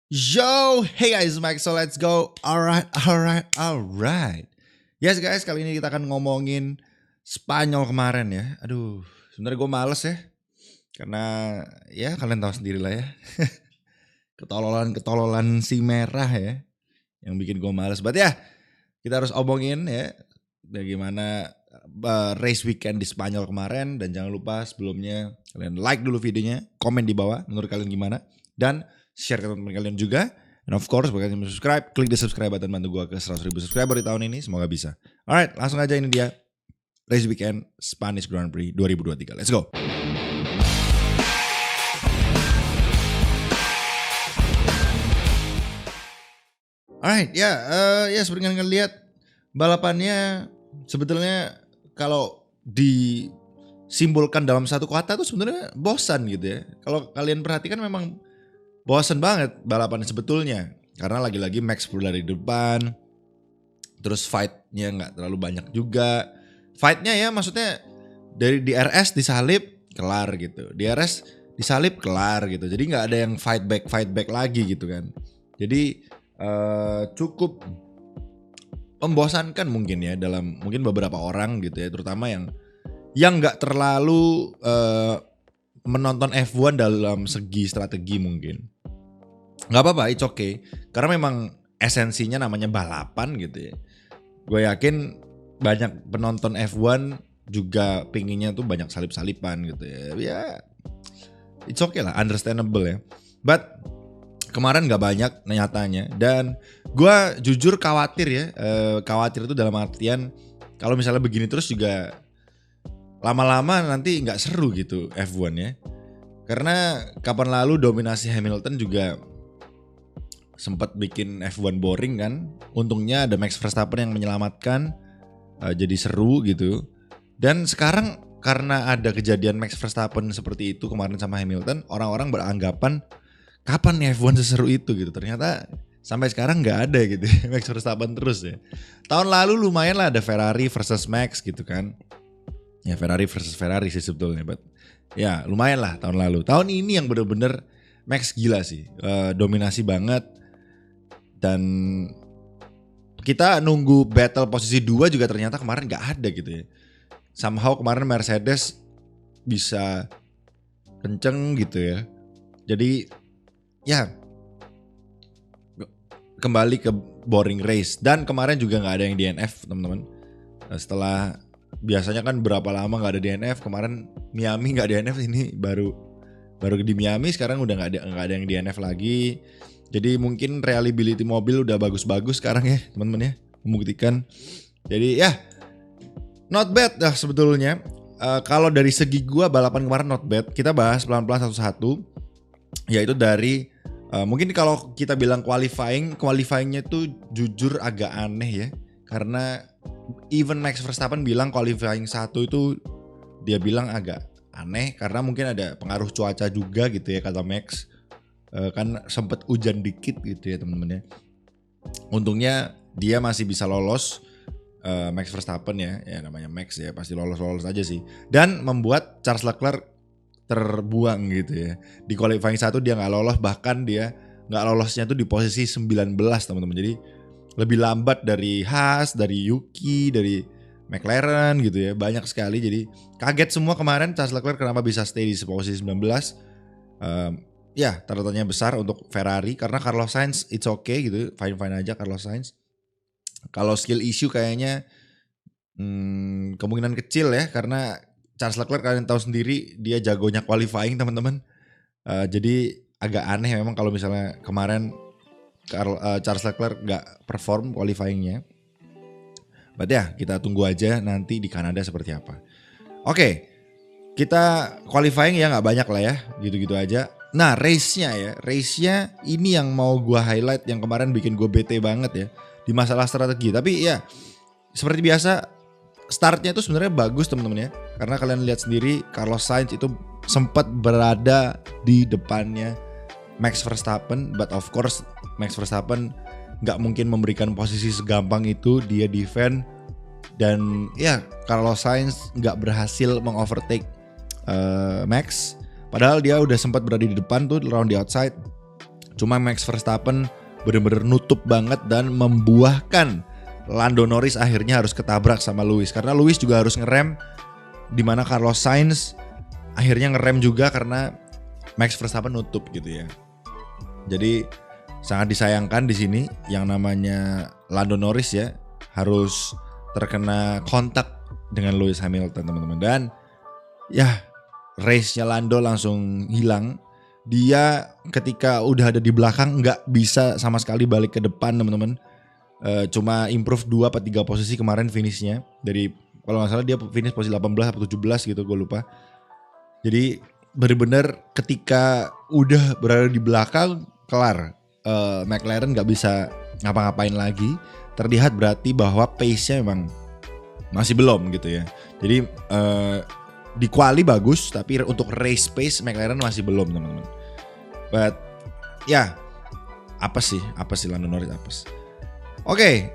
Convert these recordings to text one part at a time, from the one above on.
Yo, hey guys, Mike, so let's go. Alright. Yes guys, kali ini kita akan ngomongin Spanyol kemarin ya. Aduh, sebenarnya gue males ya. Karena ya kalian tahu sendiri lah ya. Ketololan si merah ya. Yang bikin gue males. But ya, kita harus omongin ya. Bagaimana race weekend di Spanyol kemarin. Dan jangan lupa sebelumnya kalian like dulu videonya. Komen di bawah menurut kalian gimana. Dan share ke teman-teman kalian juga. And of course, bagi kalian yang subscribe, klik di subscribe button, bantu gue ke 100.000 subscriber di tahun ini. Semoga bisa. Alright, langsung aja, ini dia Race Weekend Spanish Grand Prix 2023. Let's go. Alright, ya seperti kalian lihat, balapannya sebetulnya kalau disimbolkan dalam satu kata tuh sebenarnya bosan gitu ya. Kalau kalian perhatikan memang bosan banget balapannya sebetulnya. Karena lagi-lagi Max berada di depan. Terus fight-nya gak terlalu banyak juga. Fight-nya ya maksudnya dari DRS disalip kelar gitu. DRS disalip kelar gitu. Jadi gak ada yang fight back lagi gitu kan. Jadi cukup membosankan mungkin ya dalam mungkin beberapa orang gitu ya. Terutama yang gak terlalu menonton F1 dalam segi strategi mungkin. Gak apa-apa, it's okay. Karena memang esensinya namanya balapan gitu ya. Gue yakin banyak penonton F1 juga pinginnya tuh banyak salip-salipan gitu ya. Ya, it's okay lah, understandable ya. But kemarin gak banyak nyatanya. Dan gue jujur khawatir ya. Khawatir itu dalam artian kalau misalnya begini terus juga lama-lama nanti gak seru gitu F1 ya. Karena kapan lalu dominasi Hamilton juga sempat bikin F1 boring kan. Untungnya ada Max Verstappen yang menyelamatkan, jadi seru gitu. Dan sekarang karena ada kejadian Max Verstappen seperti itu kemarin sama Hamilton, orang-orang beranggapan kapan nih F1 seseru itu gitu. Ternyata sampai sekarang gak ada gitu Max Verstappen terus ya. Tahun lalu lumayan lah ada Ferrari versus Max gitu kan. Ya Ferrari versus Ferrari sih sebetulnya, but ya lumayan lah tahun lalu. Tahun ini yang bener-bener Max gila sih, dominasi banget. Dan kita nunggu battle posisi 2 juga ternyata kemarin gak ada gitu ya. Somehow kemarin Mercedes bisa kenceng gitu ya. Jadi ya kembali ke boring race. Dan kemarin juga gak ada yang DNF teman-teman. Setelah biasanya kan berapa lama gak ada DNF. Kemarin Miami gak DNF, ini baru di Miami sekarang udah gak ada yang DNF lagi. Jadi mungkin reliability mobil udah bagus-bagus sekarang ya teman-teman ya, membuktikan. Jadi ya not bad dah sebetulnya. Kalau dari segi gua balapan kemarin not bad. Kita bahas pelan-pelan satu-satu. Yaitu dari mungkin kalau kita bilang qualifyingnya tuh jujur agak aneh ya. Karena even Max Verstappen bilang qualifying 1 itu dia bilang agak aneh. Karena mungkin ada pengaruh cuaca juga gitu ya kata Max. Kan sempet hujan dikit gitu ya teman-teman ya. Untungnya dia masih bisa lolos, Max Verstappen ya namanya Max ya, pasti lolos aja sih. Dan membuat Charles Leclerc terbuang gitu ya. Di qualifying 1 dia gak lolos, bahkan dia gak lolosnya tuh di posisi 19 teman-teman. Jadi lebih lambat dari Haas, dari Yuki, dari McLaren gitu ya. Banyak sekali, jadi kaget semua kemarin Charles Leclerc kenapa bisa stay di posisi 19. Ya tanda tanya besar untuk Ferrari karena Carlos Sainz it's okay gitu, fine aja Carlos Sainz. Kalau skill issue kayaknya kemungkinan kecil ya, karena Charles Leclerc kalian tahu sendiri dia jagonya qualifying teman-teman. Jadi agak aneh memang kalau misalnya kemarin Charles Leclerc gak perform qualifyingnya. But ya kita tunggu aja nanti di Kanada seperti apa. Oke, kita qualifying ya gak banyak lah ya, gitu-gitu aja. Nah race-nya ini yang mau gue highlight, yang kemarin bikin gue bete banget ya di masalah strategi. Tapi ya seperti biasa startnya itu sebenarnya bagus teman-teman ya. Karena kalian lihat sendiri Carlos Sainz itu sempat berada di depannya Max Verstappen. But of course Max Verstappen gak mungkin memberikan posisi segampang itu, dia defend. Dan ya Carlos Sainz gak berhasil mengovertake Max. Padahal dia udah sempat berada di depan tuh, around the outside. Cuma Max Verstappen bener-bener nutup banget dan membuahkan Lando Norris akhirnya harus ketabrak sama Lewis. Karena Lewis juga harus ngerem, dimana Carlos Sainz akhirnya ngerem juga karena Max Verstappen nutup gitu ya. Jadi sangat disayangkan di sini yang namanya Lando Norris ya harus terkena kontak dengan Lewis Hamilton teman-teman. Dan ya race-nya Lando langsung hilang. Dia ketika udah ada di belakang nggak bisa sama sekali balik ke depan teman-teman. Cuma improve 2 atau 3 posisi kemarin finishnya. Dari kalau nggak salah dia finish posisi 18 atau 17 gitu, gue lupa. Jadi benar-benar ketika udah berada di belakang kelar. McLaren nggak bisa ngapa-ngapain lagi. Terlihat berarti bahwa pace-nya memang masih belum gitu ya. Jadi di quali bagus, tapi untuk race pace McLaren masih belum teman-teman. But ya apa sih Lando Norris apes. Oke,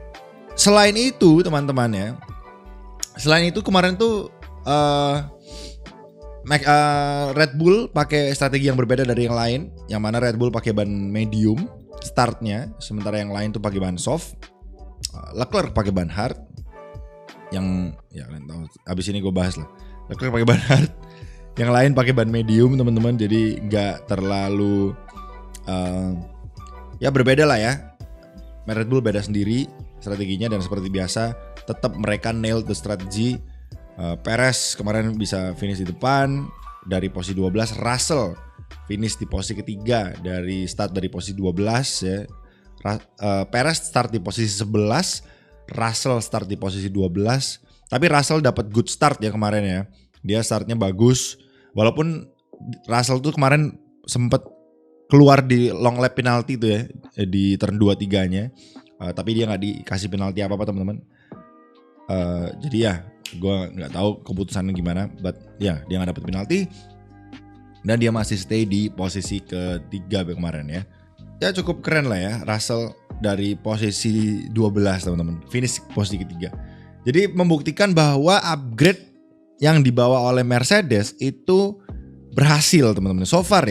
selain itu teman-teman ya, selain itu kemarin tuh Red Bull pakai strategi yang berbeda dari yang lain. Yang mana Red Bull pakai ban medium startnya, sementara yang lain tuh pakai ban soft. Leclerc pakai ban hard. Yang ya kalian tahu, abis ini gue bahas lah. Leclerc pakai ban hard, yang lain pakai ban medium teman-teman. Jadi nggak terlalu ya berbeda lah ya. Red Bull beda sendiri strateginya dan seperti biasa tetap mereka nail the strategy. Perez kemarin bisa finish di depan dari posisi 12, Russell finish di posisi ketiga dari start dari posisi 12 ya. Perez start di posisi 11, Russell start di posisi 12. Tapi Russell dapat good start ya kemarin ya. Dia startnya bagus. Walaupun Russell tuh kemarin sempat keluar di long lap penalti tuh ya di turn 2-3-nya. Tapi dia nggak dikasih penalti apa-apa teman-teman. Jadi ya gue nggak tahu keputusannya gimana. But ya dia nggak dapet penalti. Dan dia masih stay di posisi ketiga kemarin ya. Ya cukup keren lah ya Russell dari posisi 12 teman-teman. Finish posisi ketiga. Jadi membuktikan bahwa upgrade yang dibawa oleh Mercedes itu berhasil teman-teman. So far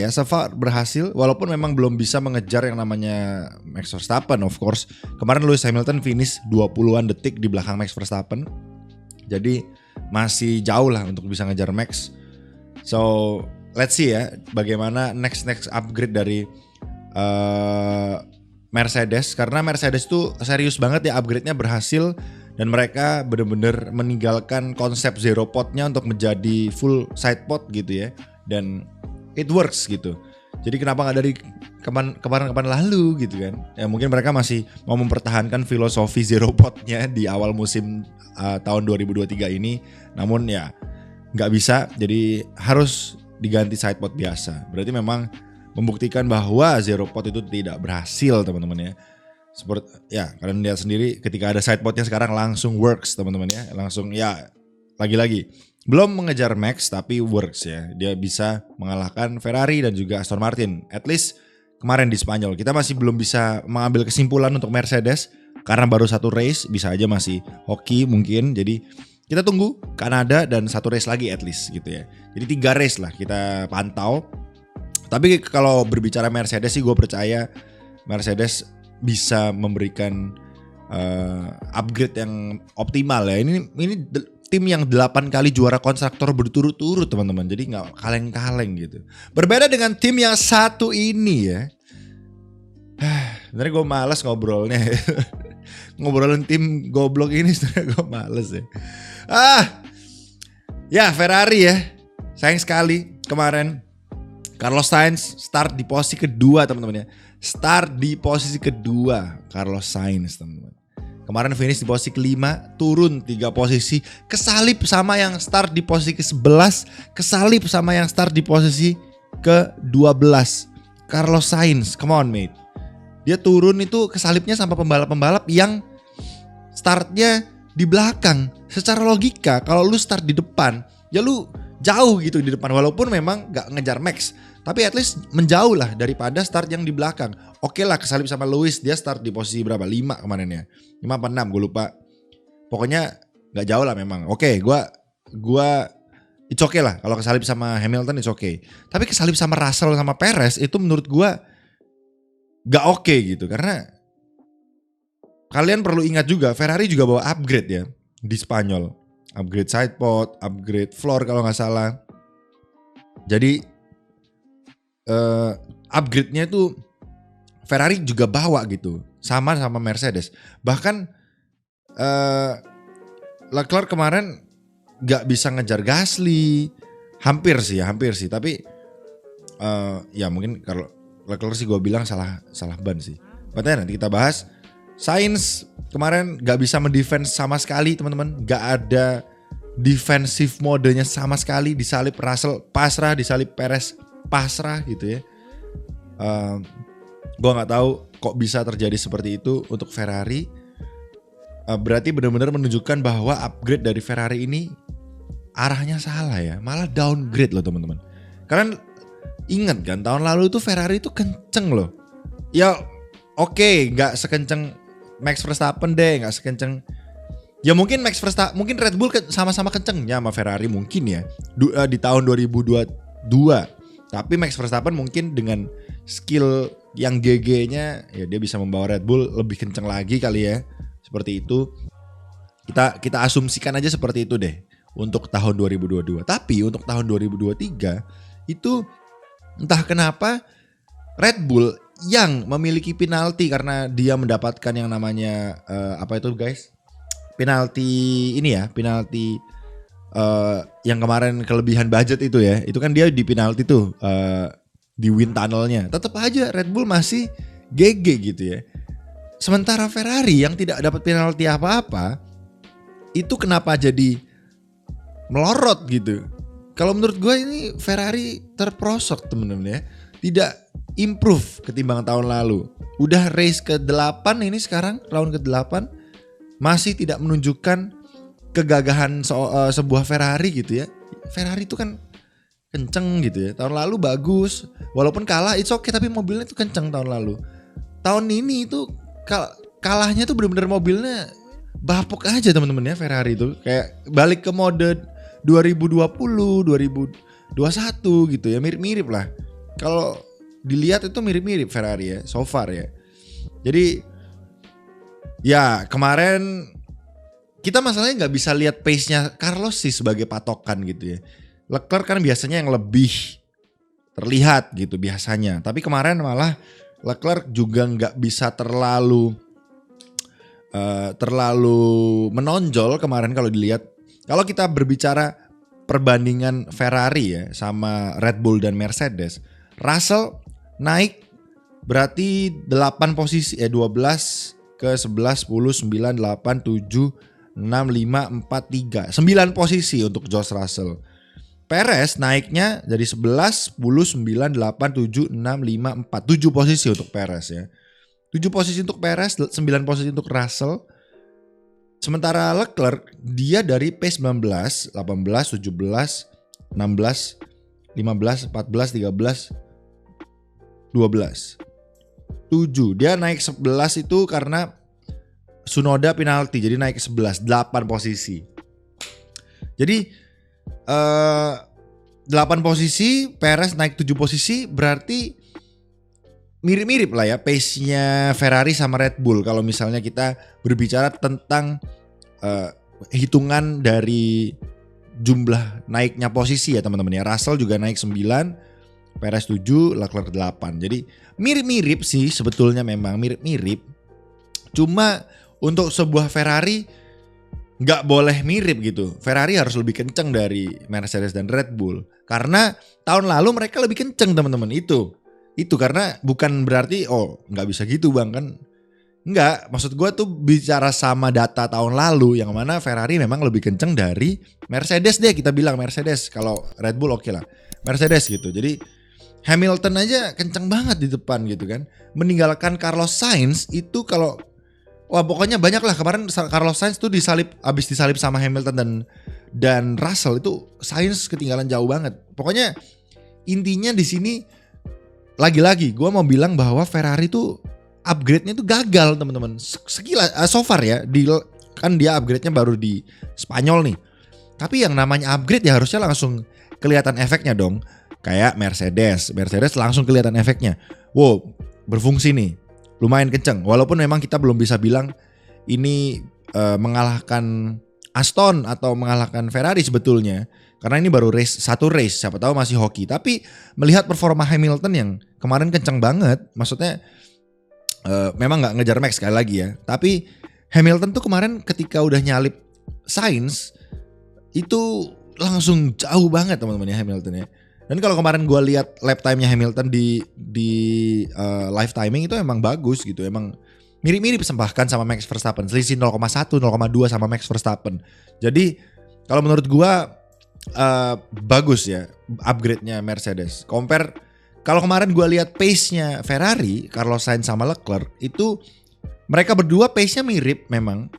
berhasil. Walaupun memang belum bisa mengejar yang namanya Max Verstappen of course. Kemarin Lewis Hamilton finish 20-an detik di belakang Max Verstappen. Jadi masih jauh lah untuk bisa ngejar Max. So let's see ya bagaimana next upgrade dari Mercedes. Karena Mercedes tuh serius banget ya upgrade-nya berhasil. Dan mereka benar-benar meninggalkan konsep zero pot-nya untuk menjadi full side pot gitu ya. Dan it works gitu. Jadi kenapa gak dari kemarin lalu gitu kan. Ya mungkin mereka masih mau mempertahankan filosofi zero pot-nya di awal musim tahun 2023 ini. Namun ya gak bisa, jadi harus diganti side pot biasa. Berarti memang membuktikan bahwa zero pot itu tidak berhasil teman-teman ya. Seperti ya kalian lihat sendiri ketika ada side potnya sekarang langsung works teman-teman ya. Langsung ya lagi-lagi belum mengejar Max tapi works ya. Dia bisa mengalahkan Ferrari dan juga Aston Martin. At least kemarin di Spanyol. Kita masih belum bisa mengambil kesimpulan untuk Mercedes karena baru satu race, bisa aja masih hoki mungkin. Jadi kita tunggu Kanada dan satu race lagi at least gitu ya. Jadi 3 race lah kita pantau. Tapi kalau berbicara Mercedes sih gue percaya Mercedes bisa memberikan upgrade yang optimal ya. Ini tim yang 8 kali juara konstruktor berturut-turut teman-teman. Jadi gak kaleng-kaleng gitu. Berbeda dengan tim yang satu ini ya. Sebenarnya gue malas ngobrolnya. Ngobrolin tim goblok ini sebenarnya gue males ya. Ya Ferrari ya. Sayang sekali kemarin Carlos Sainz start di posisi kedua teman-teman ya. Start di posisi kedua Carlos Sainz teman-teman. Kemarin finish di posisi kelima, turun 3 posisi, kesalip sama yang start di posisi ke-11, kesalip sama yang start di posisi ke-12. Carlos Sainz, come on mate. Dia turun itu kesalipnya sama pembalap-pembalap yang startnya di belakang. Secara logika kalau lu start di depan, ya lu jauh gitu di depan. Walaupun memang gak ngejar Max, tapi at least menjauh lah daripada start yang di belakang. Oke lah kesalip sama Lewis, dia start di posisi berapa? 5 kemarin ya. 5 apa 6 gue lupa. Pokoknya gak jauh lah memang. Oke, gue it's okay lah. Kalau kesalip sama Hamilton it's okay. Tapi kesalip sama Russell sama Perez itu menurut gue gak oke gitu. Karena kalian perlu ingat juga Ferrari juga bawa upgrade ya di Spanyol. Upgrade sidepod, upgrade floor kalau gak salah. Jadi upgrade-nya itu Ferrari juga bawa gitu. Sama Mercedes. Bahkan Leclerc kemarin gak bisa ngejar Gasly. Hampir sih. Tapi ya mungkin kalau Leclerc sih gue bilang salah ban sih. Padahal nanti kita bahas. Sainz kemarin gak bisa mendefense sama sekali teman-teman. Gak ada defensive modenya sama sekali. Disalip Russell pasrah, disalip Perez pasrah gitu ya. Gue gak tahu kok bisa terjadi seperti itu untuk Ferrari. Berarti benar-benar menunjukkan bahwa upgrade dari Ferrari ini arahnya salah ya. Malah downgrade loh teman-teman. Kalian ingat kan tahun lalu itu Ferrari itu kenceng loh. Ya oke, gak sekenceng Max Verstappen deh, gak sekenceng. Ya mungkin Max Verstappen, mungkin Red Bull sama-sama kencengnya sama Ferrari mungkin ya. Di tahun 2022. Tapi Max Verstappen mungkin dengan skill yang GG-nya ya dia bisa membawa Red Bull lebih kenceng lagi kali ya. Seperti itu. Kita asumsikan aja seperti itu deh untuk tahun 2022. Tapi untuk tahun 2023 itu entah kenapa Red Bull yang memiliki penalti karena dia mendapatkan yang namanya apa itu guys? Penalti ini ya, penalti yang kemarin kelebihan budget itu ya. Itu kan dia di penalti tuh di wind tunnelnya. Tetap aja Red Bull masih GG gitu ya. Sementara Ferrari yang tidak dapat penalti apa-apa itu kenapa jadi melorot gitu. Kalau menurut gue ini Ferrari terprosok temen-temen ya. Tidak improve ketimbang tahun lalu. Udah race ke-8 ini sekarang, round ke-8 masih tidak menunjukkan kegagahan sebuah Ferrari gitu ya. Ferrari itu kan kenceng gitu ya. Tahun lalu bagus, walaupun kalah it's okay tapi mobilnya itu kenceng tahun lalu. Tahun ini itu kalahnya tuh benar-benar mobilnya bapuk aja teman-teman ya Ferrari itu. Kayak balik ke mode 2020, 2021 gitu ya, mirip-mirip lah. Kalau dilihat itu mirip-mirip Ferrari ya, so far ya. Jadi ya kemarin kita masalahnya nggak bisa lihat pace-nya Carlos sih sebagai patokan gitu ya. Leclerc kan biasanya yang lebih terlihat gitu biasanya. Tapi kemarin malah Leclerc juga nggak bisa terlalu menonjol kemarin kalau dilihat. Kalau kita berbicara perbandingan Ferrari ya sama Red Bull dan Mercedes, Russell naik berarti 8 posisi 12 ke 11 10 9 8 7 6 5 4 3 9 posisi untuk George Russell. Perez naiknya dari 11 10 9 8 7 6 5 4 7 posisi untuk Perez ya. 7 posisi untuk Perez, 9 posisi untuk Russell. Sementara Leclerc dia dari P19, 18, 17, 16, 15, 14, 13, 12. 7. Dia naik 11 itu karena Tsunoda penalti. Jadi naik 11, 8 posisi. Jadi 8 posisi, Perez naik 7 posisi, berarti mirip-mirip lah ya pace-nya Ferrari sama Red Bull. Kalau misalnya kita berbicara tentang hitungan dari jumlah naiknya posisi ya teman-teman ya. Russell juga naik 9, Perez 7, Leclerc 8. Jadi mirip-mirip sih sebetulnya, memang mirip-mirip. Cuma untuk sebuah Ferrari gak boleh mirip gitu. Ferrari harus lebih kenceng dari Mercedes dan Red Bull. Karena tahun lalu mereka lebih kenceng teman-teman. Itu karena bukan berarti gak bisa gitu bang kan. Enggak, maksud gue tuh bicara sama data tahun lalu yang mana Ferrari memang lebih kenceng dari Mercedes deh, kita bilang Mercedes. Kalau Red Bull oke lah, Mercedes gitu. Jadi Hamilton aja kenceng banget di depan gitu kan. Meninggalkan Carlos Sainz itu kalau pokoknya banyak lah. Kemarin Carlos Sainz tuh abis disalip sama Hamilton dan Russell, itu Sainz ketinggalan jauh banget. Pokoknya intinya di sini lagi-lagi gue mau bilang bahwa Ferrari tuh upgrade-nya tuh gagal teman-teman. Sekilas so far ya, kan dia upgrade-nya baru di Spanyol nih. Tapi yang namanya upgrade ya harusnya langsung kelihatan efeknya dong. Kayak Mercedes langsung kelihatan efeknya. Wow, berfungsi nih, lumayan kenceng. Walaupun memang kita belum bisa bilang ini mengalahkan Aston atau mengalahkan Ferrari sebetulnya. Karena ini baru satu race, siapa tahu masih hoki. Tapi melihat performa Hamilton yang kemarin kenceng banget, maksudnya memang nggak ngejar Max sekali lagi ya. Tapi Hamilton tuh kemarin ketika udah nyalip Sainz itu langsung jauh banget teman-teman ya Hamilton ya. Dan kalau kemarin gue lihat lap time-nya Hamilton di live timing itu emang bagus gitu, emang mirip-mirip bahkan sama Max Verstappen, selisih 0,1, 0,2 sama Max Verstappen. Jadi kalau menurut gue bagus ya upgrade-nya Mercedes. Compare kalau kemarin gue lihat pace-nya Ferrari, Carlos Sainz sama Leclerc itu mereka berdua pace-nya mirip memang,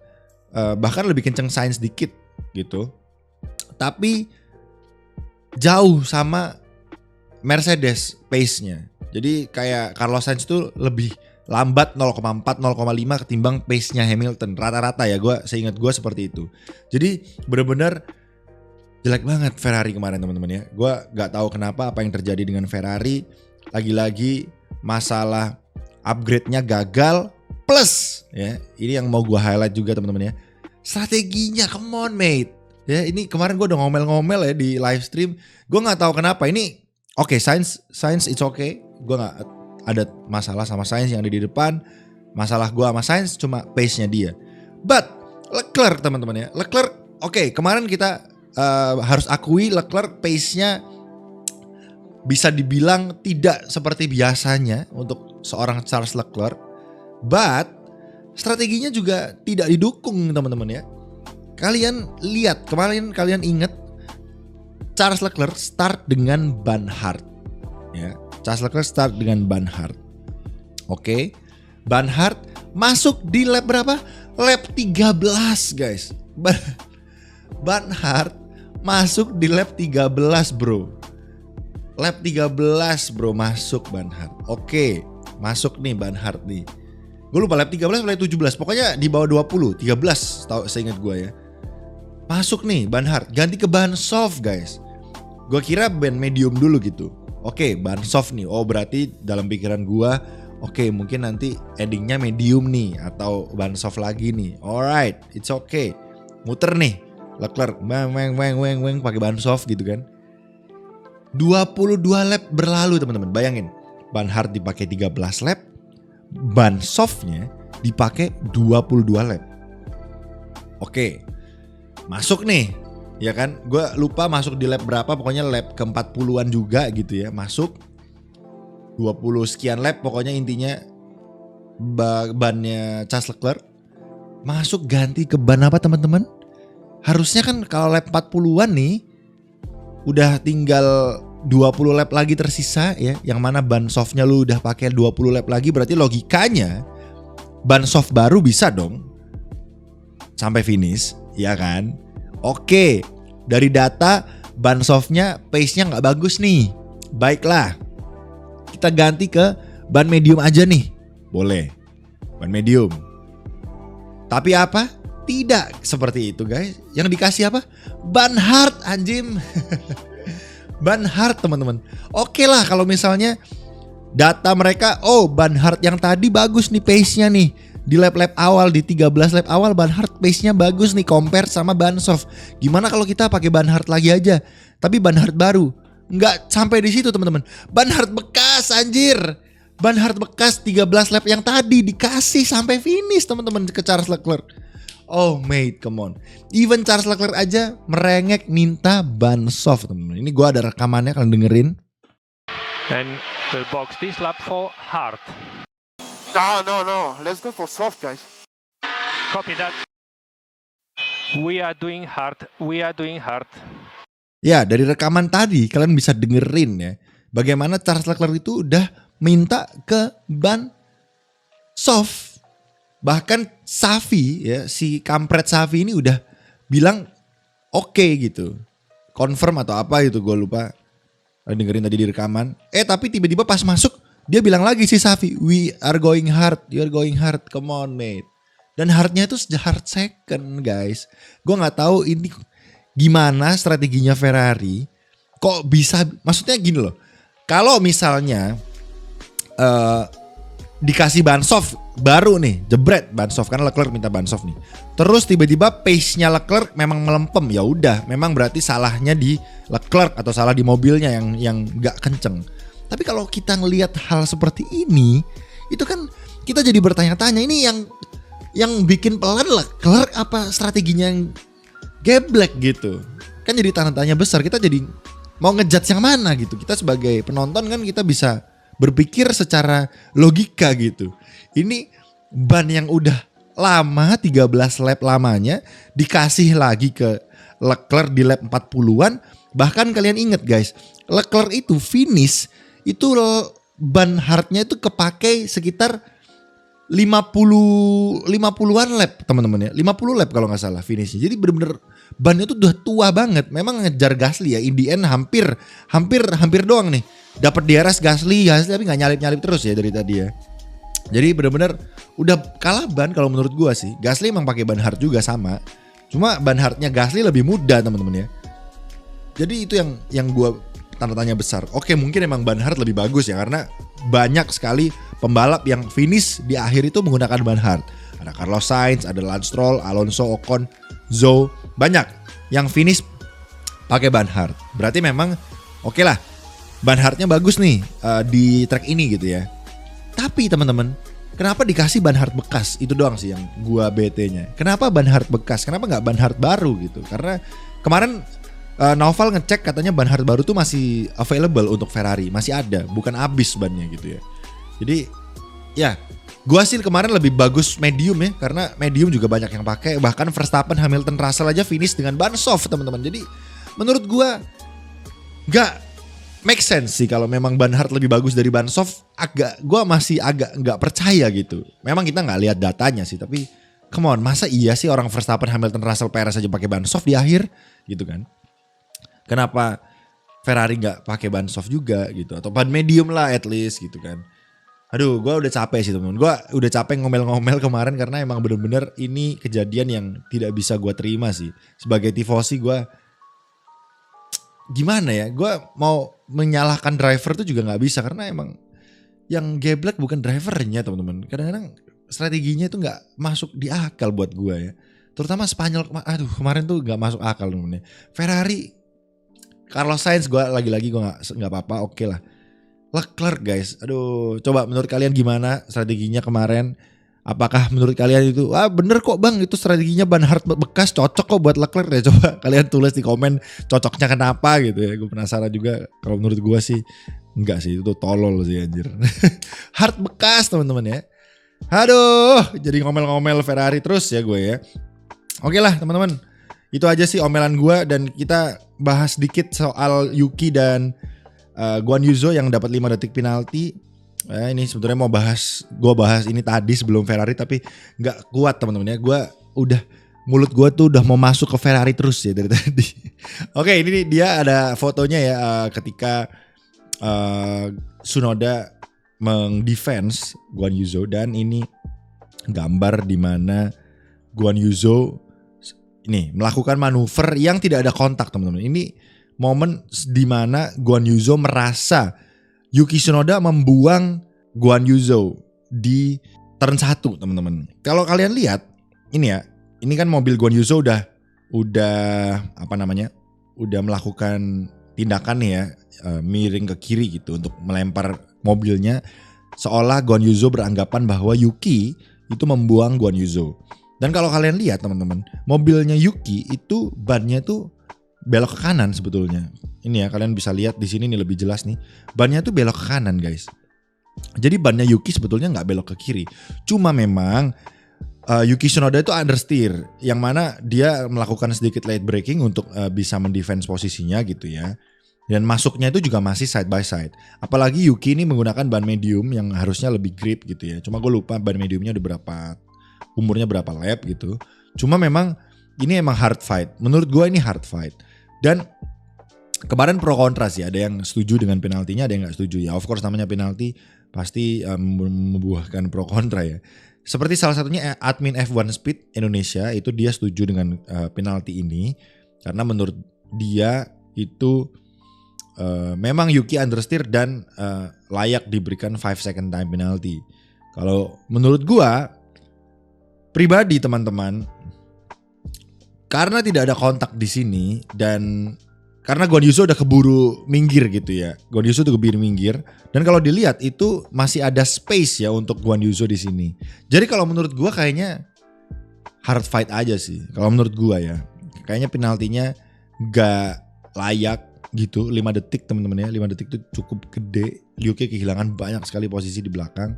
bahkan lebih kenceng Sainz dikit gitu. Tapi jauh sama Mercedes pace-nya. Jadi kayak Carlos Sainz itu lebih lambat 0,4, 0,5 ketimbang pace-nya Hamilton. Rata-rata ya, seingat gue seperti itu. Jadi benar-benar jelek banget Ferrari kemarin teman-teman ya. Gue gak tahu kenapa apa yang terjadi dengan Ferrari. Lagi-lagi masalah upgrade-nya gagal. Plus ya, ini yang mau gue highlight juga teman-teman ya. Strateginya, come on mate. Ya ini kemarin gue udah ngomel-ngomel ya di live stream. Gue gak tahu kenapa ini. Oke, Sainz it's okay. Gue gak ada masalah sama Sainz yang ada di depan. Masalah gue sama Sainz cuma pace-nya dia. But Leclerc teman-teman ya. Leclerc oke, kemarin kita harus akui Leclerc pace-nya bisa dibilang tidak seperti biasanya untuk seorang Charles Leclerc. But strateginya juga tidak didukung teman-teman ya. Kalian lihat kemarin, kalian ingat Charles Leclerc start dengan ban hard ya. Charles Leclerc start dengan ban hard. Oke. Ban hard masuk di lap berapa? Lap 13 guys. Ban hard masuk di lap 13 bro. Lap 13 bro masuk ban hard. Oke, masuk nih ban hard nih. Gue lupa lap 13 lap 17. Pokoknya di bawah 20, 13 tahu seingat gue ya. Masuk nih ban hard, ganti ke ban soft guys. Gue kira ban medium dulu gitu. Oke, ban soft nih. Oh berarti dalam pikiran gue, oke, mungkin nanti endingnya medium nih atau ban soft lagi nih. Alright, it's okay. Muter nih. Leclerc weng pakai ban soft gitu kan. 22 lap berlalu teman-teman. Bayangin, ban hard dipakai 13 lap, ban softnya dipakai 22 lap. Oke. Masuk nih. Ya kan? Gue lupa masuk di lap berapa, pokoknya lap ke-40-an juga gitu ya. Masuk 20 sekian lap, pokoknya intinya bannya Charles Leclerc. Masuk ganti ke ban apa teman-teman? Harusnya kan kalau lap 40-an nih udah tinggal 20 lap lagi tersisa ya, yang mana ban softnya lu udah pakai 20 lap lagi, berarti logikanya ban soft baru bisa dong sampai finish, ya kan? Oke, dari data ban softnya pace-nya nggak bagus nih. Baiklah, kita ganti ke ban medium aja nih. Boleh, ban medium. Tapi apa? Tidak seperti itu guys. Yang dikasih apa? Ban hard anjim. Ban hard teman-teman. Oke lah kalau misalnya data mereka, oh ban hard yang tadi bagus nih pace-nya nih. Di lap-lap awal, di 13 lap awal ban hard pace-nya bagus nih compare sama ban soft. Gimana kalau kita pakai ban hard lagi aja? Tapi ban hard baru. Nggak sampai di situ teman-teman. Ban hard bekas anjir. Ban hard bekas 13 lap yang tadi dikasih sampai finish teman-teman ke Charles Leclerc. Oh mate, come on. Even Charles Leclerc aja merengek minta ban soft teman-teman. Ini gue ada rekamannya, kalian dengerin. And the box this lap for hard. No. Let's go for soft guys. Copy that. We are doing hard. Ya, dari rekaman tadi kalian bisa dengerin ya. Bagaimana Charles Leclerc itu udah minta ke ban soft. Bahkan Safi ya, si kampret Safi ini udah bilang oke gitu. Confirm atau apa gitu, gue lupa. Dengerin tadi di rekaman. Tapi tiba-tiba pas masuk dia bilang lagi si Safi, we are going hard, you are going hard, come on mate. Dan hardnya itu hard second guys. Gue gak tahu ini gimana strateginya Ferrari. Kok bisa, maksudnya gini loh. Kalau misalnya dikasih ban soft baru nih, jebret ban soft karena Leclerc minta ban soft nih. Terus tiba-tiba pace-nya Leclerc memang melempem, ya udah, memang berarti salahnya di Leclerc atau salah di mobilnya yang nggak kenceng. Tapi kalau kita ngelihat hal seperti ini, itu kan kita jadi bertanya-tanya, ini yang bikin pelan Leclerc apa strateginya yang geblek gitu. Kan jadi tanda tanya besar, kita jadi mau ngejudge yang mana gitu. Kita sebagai penonton kan kita bisa berpikir secara logika gitu. Ini ban yang udah lama 13 lap lamanya dikasih lagi ke Leclerc di lap 40-an. Bahkan kalian inget guys, Leclerc itu finish itu ban hardnya itu kepake sekitar 50-an lap teman-teman ya. 50 lap kalau gak salah finishnya. Jadi bener-bener bannya tuh udah tua banget. Memang ngejar Gasly ya. In the end hampir doang nih. Dapat DRS Gasly tapi gak nyalip-nyalip terus ya dari tadi ya. Jadi bener-bener udah kalah ban kalau menurut gua sih. Gasly emang pakai ban hard juga sama. Cuma ban hardnya Gasly lebih muda teman-teman ya. Jadi itu yang gua tanda tanya besar. Oke, mungkin emang ban hard lebih bagus ya karena banyak sekali pembalap yang finish di akhir itu menggunakan ban hard. Ada Carlos Sainz, ada Lance Stroll, Alonso, Ocon, Zhou, banyak yang finish pakai ban hard. Berarti memang oke lah, ban hardnya bagus nih di track ini gitu ya. Tapi teman-teman, kenapa dikasih ban hard bekas? Itu doang sih yang gua bete-nya. Kenapa ban hard bekas? Kenapa nggak ban hard baru gitu? Karena kemarin Naufal ngecek katanya ban hard baru tuh masih available untuk Ferrari, masih ada, bukan habis bannya gitu ya. Jadi ya, gua sih kemarin lebih bagus medium ya, karena medium juga banyak yang pakai. Bahkan Verstappen, Hamilton, Russell aja finish dengan ban soft teman-teman. Jadi menurut gua nggak make sense sih kalau memang ban hard lebih bagus dari ban soft. Gua masih agak nggak percaya gitu. Memang kita nggak lihat datanya sih, tapi come on, masa iya sih orang Verstappen, Hamilton, Russell, Perez aja pakai ban soft di akhir gitu kan? Kenapa Ferrari nggak pakai ban soft juga gitu, atau ban medium lah at least gitu kan? Aduh, gue udah capek sih teman. Gue udah capek ngomel-ngomel kemarin karena emang bener-bener ini kejadian yang tidak bisa gue terima sih. Sebagai tifosi gue, gimana ya? Gue mau menyalahkan driver tuh juga nggak bisa karena emang yang geblek bukan drivernya teman-teman. Kadang-kadang strateginya itu nggak masuk di akal buat gue ya. Terutama Spanyol, kemarin tuh nggak masuk akal teman-teman. Ferrari, Carlos Sainz gue lagi-lagi gue nggak apa-apa, oke lah. Leclerc guys, aduh, coba menurut kalian gimana strateginya kemarin? Apakah menurut kalian itu bener kok bang, itu strateginya ban hard bekas cocok kok buat Leclerc ya? Coba kalian tulis di komen cocoknya kenapa gitu ya. Gue penasaran juga. Kalau menurut gue sih enggak sih, itu tolol sih anjir. Hard bekas teman-teman ya. Aduh, jadi ngomel-ngomel Ferrari terus ya gue ya. Oke lah teman-teman, itu aja sih omelan gue, dan kita bahas dikit soal Yuki dan Guan Yu Zhou yang dapat 5 detik penalti. Ini sebetulnya gue bahas ini tadi sebelum Ferrari, tapi nggak kuat teman-teman ya. Mulut gue tuh udah mau masuk ke Ferrari terus ya dari tadi. Oke, ini dia ada fotonya ya ketika Tsunoda meng-defense Guan Yu Zhou, dan ini gambar di mana Guan Yu Zhou ini melakukan manuver yang tidak ada kontak teman-teman. Ini momen di mana Guan Yu Zhou merasa Yuki Tsunoda membuang Guan Yu Zhou di turn 1 teman-teman. Kalau kalian lihat ini ya, ini kan mobil Guan Yu Zhou udah udah melakukan tindakan nih ya, miring ke kiri gitu untuk melempar mobilnya, seolah Guan Yu Zhou beranggapan bahwa Yuki itu membuang Guan Yu Zhou. Dan kalau kalian lihat teman-teman, mobilnya Yuki itu bannya tuh belok ke kanan sebetulnya. Ini ya, kalian bisa lihat di sini nih lebih jelas nih. Bannya tuh belok ke kanan guys. Jadi bannya Yuki sebetulnya nggak belok ke kiri. Cuma memang Yuki Tsunoda itu understeer, yang mana dia melakukan sedikit late braking untuk bisa mendefense posisinya gitu ya. Dan masuknya itu juga masih side by side. Apalagi Yuki ini menggunakan ban medium yang harusnya lebih grip gitu ya. Cuma gue lupa ban mediumnya udah umurnya berapa lap gitu. Cuma memang ini emang hard fight. Menurut gue ini hard fight. Dan kemarin pro kontra sih, ada yang setuju dengan penaltinya, ada yang gak setuju ya. Of course namanya penalti pasti membuahkan pro kontra ya. Seperti salah satunya admin F1 Speed Indonesia, itu dia setuju dengan penalti ini karena menurut dia itu memang Yuki understeer dan layak diberikan 5 second time penalty. Kalau menurut gua pribadi teman-teman, karena tidak ada kontak di sini dan karena Guan Yu Zhou udah keburu minggir gitu ya. Guan Yu Zhou tuh keburu minggir dan kalau dilihat itu masih ada space ya untuk Guan Yu Zhou di sini. Jadi kalau menurut gua kayaknya hard fight aja sih. Kalau menurut gua ya. Kayaknya penaltinya gak layak gitu. 5 detik teman-teman ya. 5 detik itu cukup gede. Liu Kei kehilangan banyak sekali posisi di belakang.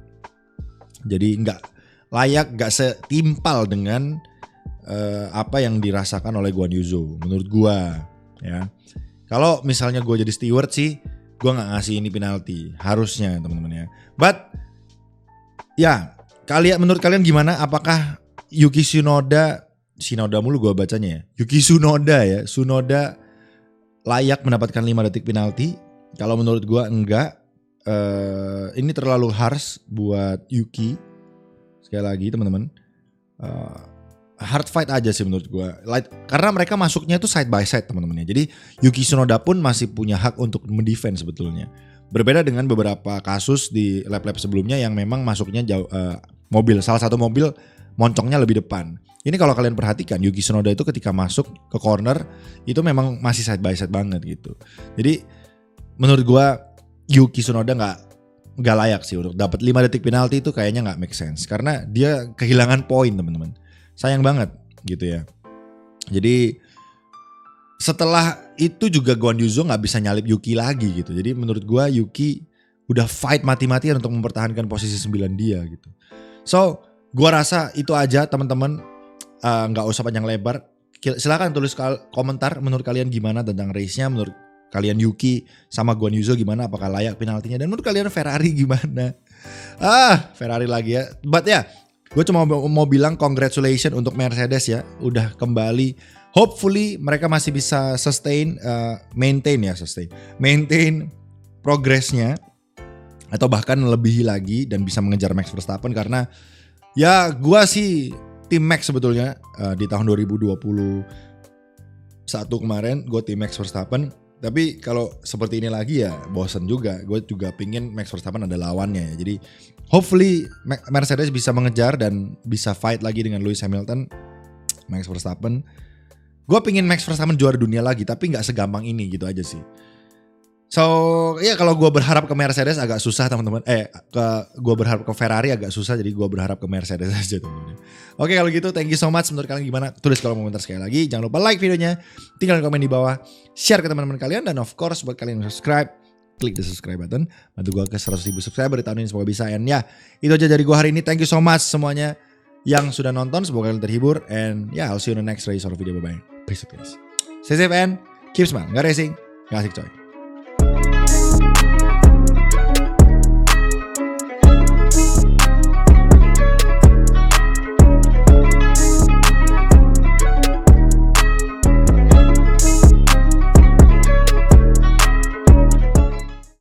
Jadi gak layak, gak setimpal dengan apa yang dirasakan oleh Guan Yu Zhou menurut gua ya. Kalau misalnya gua jadi steward sih, gua gak ngasih ini penalti. Harusnya teman-teman ya. But ya, menurut kalian gimana? Apakah Yuki Tsunoda mulu gua bacanya ya. Yuki Tsunoda ya. Tsunoda layak mendapatkan 5 detik penalti? Kalau menurut gua enggak. Ini terlalu harsh buat Yuki. Sekali lagi teman-teman, hard fight aja sih menurut gue. Karena mereka masuknya itu side by side teman-teman ya. Jadi Yuki Tsunoda pun masih punya hak untuk mendefend sebetulnya. Berbeda dengan beberapa kasus di lap-lap sebelumnya yang memang masuknya jauh, salah satu mobil moncongnya lebih depan. Ini kalau kalian perhatikan Yuki Tsunoda itu ketika masuk ke corner itu memang masih side by side banget gitu. Jadi menurut gue Yuki Tsunoda nggak layak sih untuk dapat 5 detik penalti itu kayaknya nggak make sense karena dia kehilangan poin teman-teman. Sayang banget gitu ya. Jadi setelah itu juga Guan Yu Zhou nggak bisa nyalip Yuki lagi gitu. Jadi menurut gua Yuki udah fight mati-matian untuk mempertahankan posisi 9 dia gitu. So gua rasa itu aja teman-teman, nggak usah panjang lebar. Silakan tulis komentar menurut kalian gimana tentang race-nya, menurut kalian Yuki sama Guan Yu Zhou gimana, apakah layak penaltinya, dan menurut kalian Ferrari gimana? Ferrari lagi ya. But ya, gue cuma mau bilang congratulations untuk Mercedes ya, udah kembali. Hopefully mereka masih bisa maintain progresnya atau bahkan melebihi lagi dan bisa mengejar Max Verstappen karena ya gue sih tim Max sebetulnya di tahun 2021 kemarin gue tim Max Verstappen. Tapi kalau seperti ini lagi ya bosen juga. Gue juga pingin Max Verstappen ada lawannya ya. Jadi hopefully Mercedes bisa mengejar dan bisa fight lagi dengan Lewis Hamilton, Max Verstappen. Gue pingin Max Verstappen juara dunia lagi tapi gak segampang ini gitu aja sih. So ya kalau gue berharap ke Mercedes agak susah teman-teman. Gue berharap ke Ferrari agak susah, jadi gue berharap ke Mercedes aja teman-teman. Oke kalau gitu thank you so much. Menurut kalian gimana? Tulis kolom komentar sekali lagi. Jangan lupa like videonya, tinggalin komen di bawah, share ke teman-teman kalian, dan of course buat kalian yang subscribe, klik the subscribe button. Bantu gue ke 100.000 subscriber di tahun ini, semoga bisa. And ya itu aja dari gue hari ini. Thank you so much semuanya yang sudah nonton. Semoga kalian terhibur. And ya I'll see you in the next race or video. Bye bye. Peace out guys. Stay safe and keep smile. Gak racing, gak asik coy.